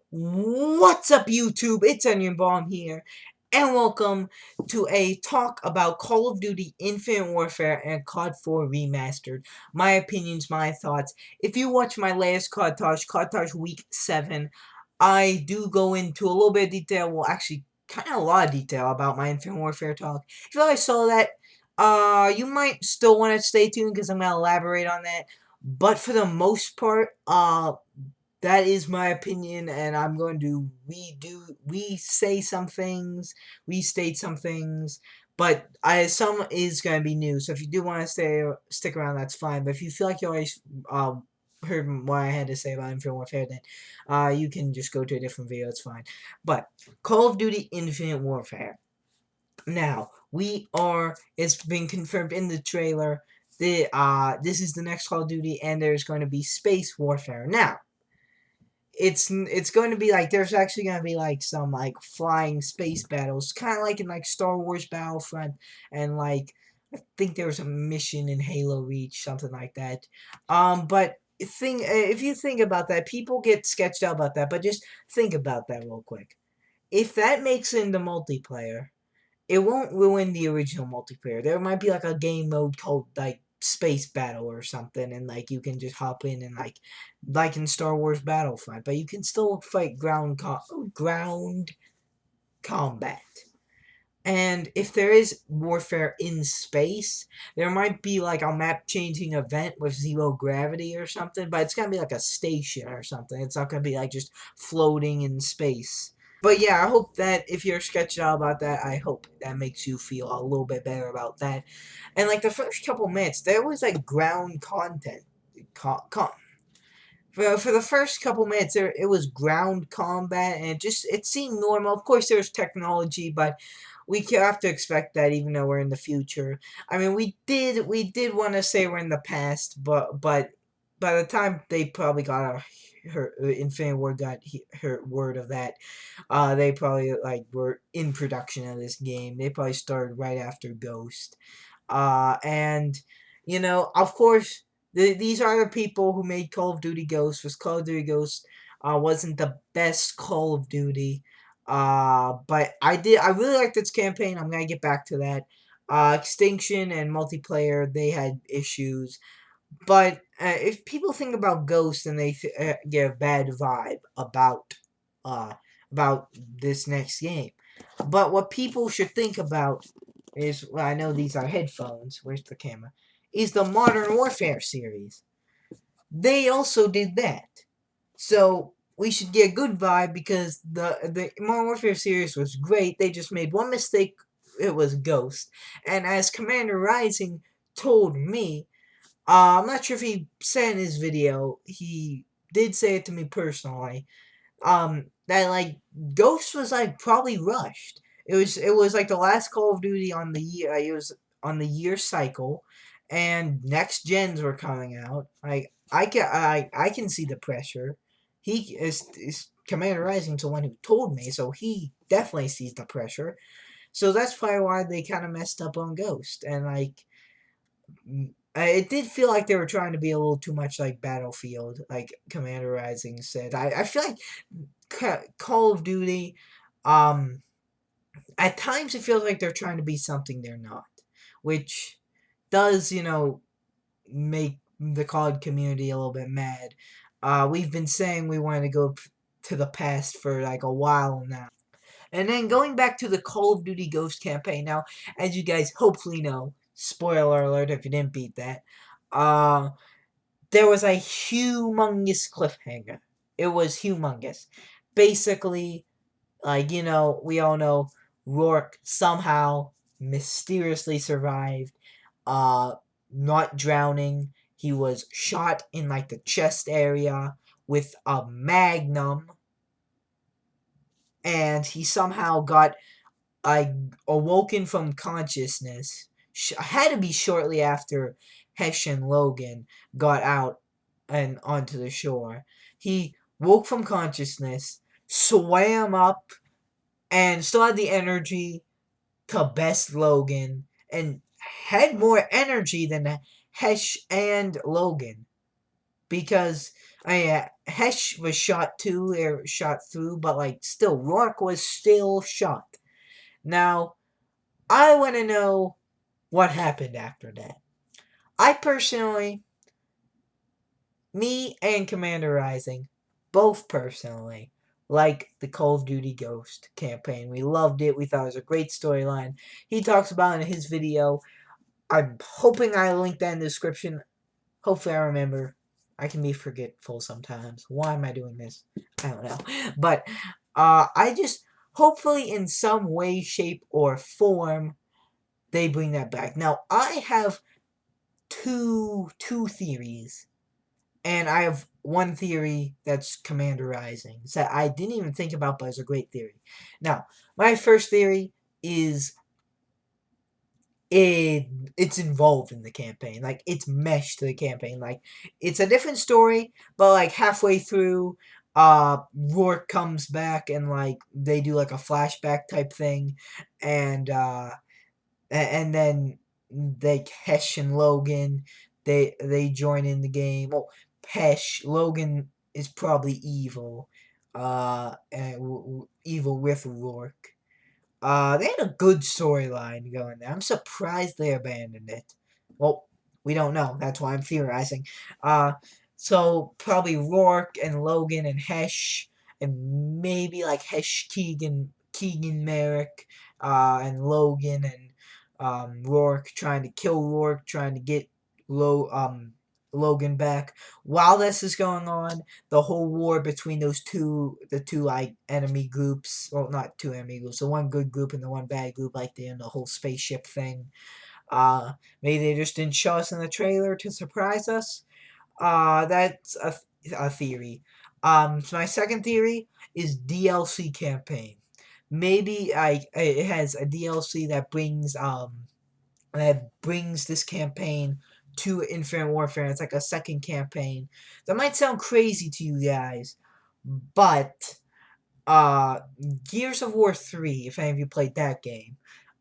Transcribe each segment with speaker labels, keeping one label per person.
Speaker 1: What's up, YouTube? It's Onion Bomb here, and welcome to a talk about Call of Duty Infinite Warfare and COD 4 Remastered. My opinions, my thoughts. If you watch my latest COD Tosh Week 7, I do go into a little bit of detail, well, actually, kind of a lot of detail about my Infinite Warfare talk. If you guys saw that, you might still want to stay tuned because I'm going to elaborate on that. But for the most part, that is my opinion, and I'm going to say some things, restate some things, but some is going to be new. So if you do want to stick around, that's fine. But if you feel like you already heard what I had to say about Infinite Warfare, then you can just go to a different video. It's fine. But Call of Duty Infinite Warfare. Now it's been confirmed in the trailer. This is the next Call of Duty, and there's going to be space warfare. Now, it's going to be like there's actually going to be like some like flying space battles, kind of like in like Star Wars Battlefront, and like I think there was a mission in Halo Reach, something like that. But if you think about that, people get sketched out about that, but just think about that real quick. If that makes it into multiplayer, it won't ruin the original multiplayer. There might be like a game mode called like Space Battle or something, and like you can just hop in and like in Star Wars Battlefront, but you can still fight ground combat. And if there is warfare in space, there might be like a map changing event with zero gravity or something, but it's gonna be like a station or something. It's not gonna be like just floating in space. But yeah, I hope that if you're sketched out about that, I hope that makes you feel a little bit better about that. And like the first couple minutes, there was like ground content. For the first couple minutes, it was ground combat, and it seemed normal. Of course, there's technology, but we have to expect that even though we're in the future. I mean, we did want to say we're in the past, but by the time they probably got her Infinity Ward got her word of that, they probably like were in production of this game. They probably started right after Ghost. And of course, these are the people who made Call of Duty Ghost. Was Call of Duty Ghost wasn't the best Call of Duty. But I really liked its campaign. I'm gonna get back to that. Extinction and multiplayer, they had issues. But if people think about Ghost and they get a bad vibe uh, about this next game. But what people should think about is, well, I know these are headphones. Where's the camera? Is the Modern Warfare series. They also did that. So we should get a good vibe because the Modern Warfare series was great. They just made one mistake. It was Ghost. And as Commander Rising told me, I'm not sure if he said in his video, he did say it to me personally, that like Ghost was like probably rushed. It was like the last Call of Duty on the year. It was on the year cycle, and next gens were coming out. Like I can see the pressure. He is Commander Rising's the one who told me, so he definitely sees the pressure. So that's probably why they kind of messed up on Ghost, and like it did feel like they were trying to be a little too much like Battlefield, like Commander Rising said. I feel like Call of Duty, um, at times it feels like they're trying to be something they're not, which does, make the COD community a little bit mad. We've been saying we want to go to the past for like a while now. And then going back to the Call of Duty Ghost campaign, now, as you guys hopefully know, spoiler alert if you didn't beat that, uh, there was a humongous cliffhanger. It was humongous. Basically, like, we all know Rourke somehow mysteriously survived, uh, not drowning. He was shot in, like, the chest area with a magnum, and he somehow got awoken from consciousness. Had to be shortly after Hesh and Logan got out and onto the shore. He woke from consciousness, swam up, and still had the energy to best Logan, and had more energy than Hesh and Logan. Because Hesh was shot too, or shot through, but like still, Rourke was still shot. Now, I want to know what happened after that. I personally, me and Commander Rising, both personally, like the Call of Duty Ghost campaign. We loved it. We thought it was a great storyline. He talks about it in his video. I'm hoping I link that in the description. Hopefully I remember. I can be forgetful sometimes. Why am I doing this? I don't know. But I just hopefully in some way, shape, or form they bring that back. Now I have two theories. And I have one theory that's Commander Rising. That I didn't even think about, but it's a great theory. Now, my first theory is it's involved in the campaign. Like, it's meshed to the campaign. Like, it's a different story, but like halfway through, Rourke comes back and like they do like a flashback type thing, and and then like Hesh and Logan, they join in the game. Oh, Hesh, Logan is probably evil, and evil with Rourke. They had a good storyline going there. I'm surprised they abandoned it. Well, we don't know. That's why I'm theorizing. Uh, so probably Rourke and Logan and Hesh, and maybe like Hesh, Keegan Merrick, and Logan and Rourke trying to kill Rourke, trying to get Logan back. While this is going on, the whole war between the two like enemy groups, well, not two enemy groups, the one good group and the one bad group, like the whole spaceship thing. Maybe they just didn't show us in the trailer to surprise us. That's a theory. So my second theory is DLC campaign. Maybe it has a DLC that brings this campaign to Infinite Warfare. It's like a second campaign. That might sound crazy to you guys, but uh, Gears of War 3, if any of you played that game,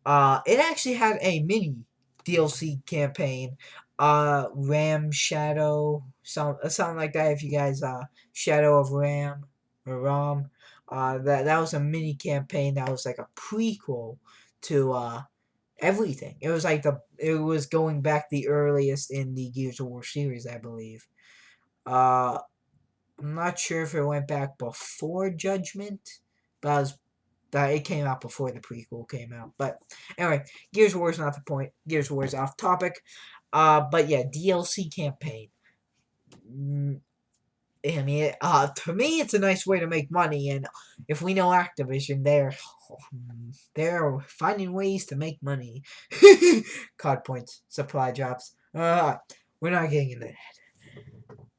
Speaker 1: it actually had a mini DLC campaign. Ram Shadow, something like that. If you guys, Shadow of Ram or Ram, that was a mini campaign that was like a prequel to everything. It was going back the earliest in the Gears of War series, I believe. Uh, I'm not sure if it went back before Judgment, but it came out before the prequel came out. But anyway, Gears of War is not the point. Gears of War is off topic. But yeah, DLC campaign. Mm, I mean, to me, it's a nice way to make money, and if we know Activision, they're finding ways to make money. COD points, supply drops. We're not getting into that.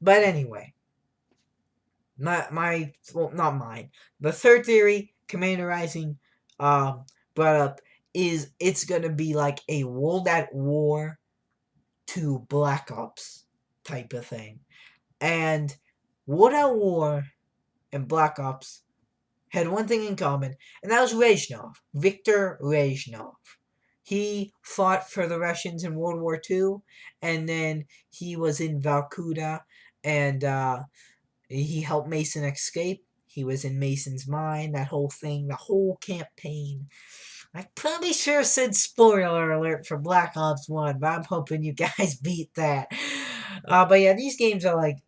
Speaker 1: But anyway, well, not mine. The third theory, Commander Rising, brought up is it's gonna be like a World at War to Black Ops type of thing, and World at War and Black Ops had one thing in common, and that was Rezhnov, Viktor Rezhnov. He fought for the Russians in World War II, and then he was in Vorkuta, and he helped Mason escape. He was in Mason's mind, that whole thing, the whole campaign. I probably should have said spoiler alert for Black Ops 1, but I'm hoping you guys beat that. But yeah, these games are like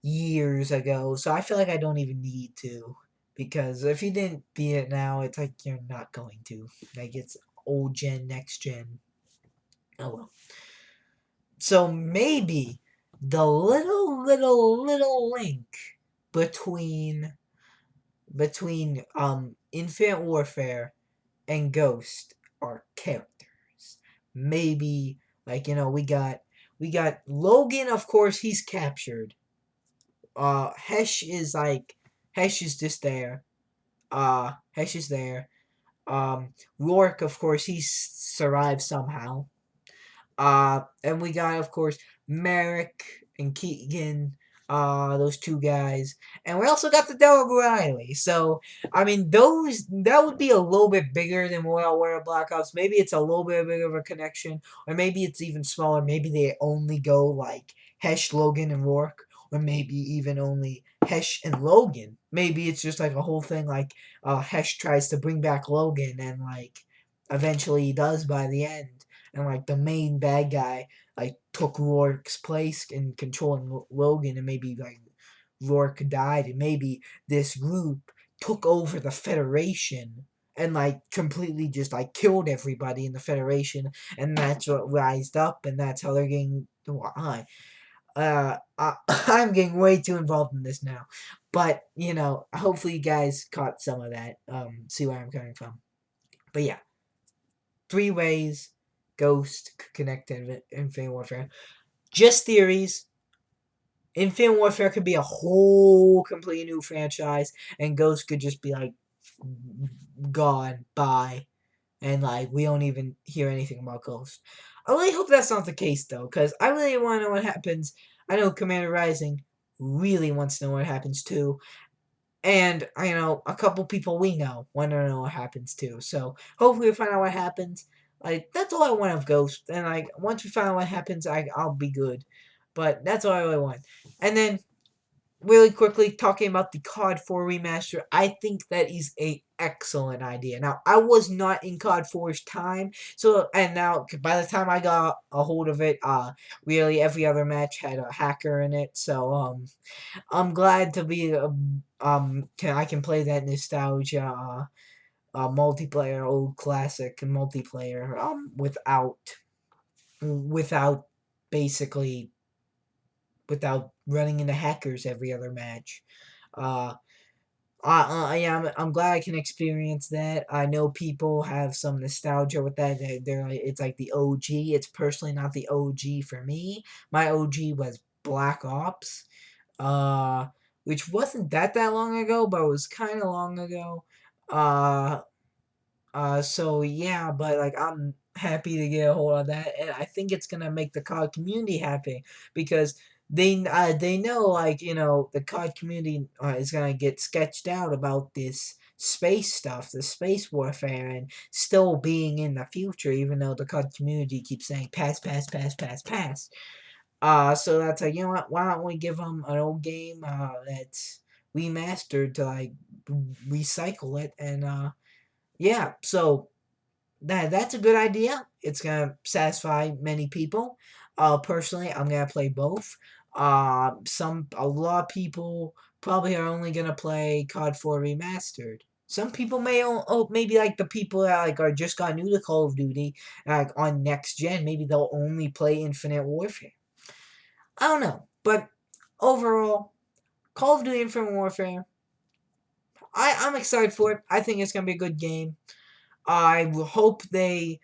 Speaker 1: years ago, so I feel like I don't even need to. Because if you didn't beat it now, it's like you're not going to. Like, it's old gen, next gen. Oh well. So maybe the little link between Infinite Warfare and Ghost are characters. Maybe like we got Logan, of course, he's captured. Hesh is just there. Hesh is there. Rourke, of course, he survived somehow. And we got, of course, Merrick and Keegan, those two guys. And we also got the Derek Riley. So, I mean, that would be a little bit bigger than Royal War Black Ops. Maybe it's a little bit bigger of a connection. Or maybe it's even smaller. Maybe they only go, like, Hesh, Logan, and Rourke. Or maybe even only Hesh and Logan. Maybe it's just like a whole thing like Hesh tries to bring back Logan and like eventually he does by the end. And like the main bad guy like took Rourke's place in controlling Logan, and maybe like Rourke died, and maybe this group took over the Federation and like completely just like killed everybody in the Federation, and that's what rised up, and that's how they're getting why. I'm getting way too involved in this now, but you know, hopefully you guys caught some of that. See where I'm coming from. But yeah, 3 ways Ghost could connect to Infinite Warfare. Just theories. Infinite Warfare could be a whole completely new franchise, and Ghost could just be like gone, bye, and like we don't even hear anything about Ghost. I really hope that's not the case though, because I really want to know what happens. I know Commander Rising really wants to know what happens too, and I know a couple people we know want to know what happens too. So hopefully we find out what happens. Like that's all I want of Ghost, and like once we find out what happens, I'll be good. But that's all I really want. And then really quickly talking about the COD 4 remaster, I think that is a excellent idea. Now, I was not in COD 4's time, so and now by the time I got a hold of it, really every other match had a hacker in it. So I'm glad to be I can play that nostalgia multiplayer, old classic multiplayer without basically without running into hackers every other match. Uh, yeah, I'm glad I can experience that. I know people have some nostalgia with that. They're like, it's like the OG. It's personally not the OG for me. My OG was Black Ops, uh, which wasn't that long ago, but it was kind of long ago. Uh, so yeah, but like I'm happy to get a hold of that, and I think it's gonna make the COD community happy because they know like you know the COD community is gonna get sketched out about this space stuff, the space warfare, and still being in the future, even though the COD community keeps saying pass, pass, pass, pass, pass. So that's like you know what? Why don't we give them an old game that's remastered to like recycle it and yeah, so that's a good idea. It's gonna satisfy many people. Personally, I'm gonna play both. A lot of people probably are only gonna play COD 4 Remastered. Some people maybe like the people that like are just got new to Call of Duty, like on next gen. Maybe they'll only play Infinite Warfare. I don't know, but overall, Call of Duty Infinite Warfare. I'm excited for it. I think it's gonna be a good game. I hope they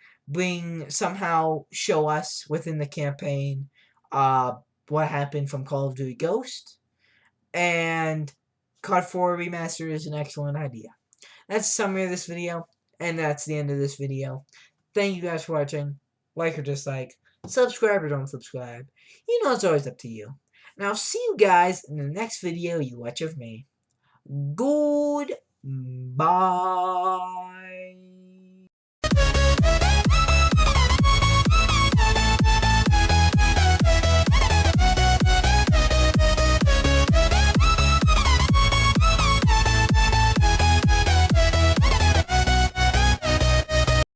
Speaker 1: somehow show us within the campaign what happened from Call of Duty Ghost, and COD 4 Remastered is an excellent idea. That's the summary of this video, and that's the end of this video. Thank you guys for watching. Like or dislike, subscribe or don't subscribe. You know it's always up to you. And I'll see you guys in the next video you watch of me. Goodbye.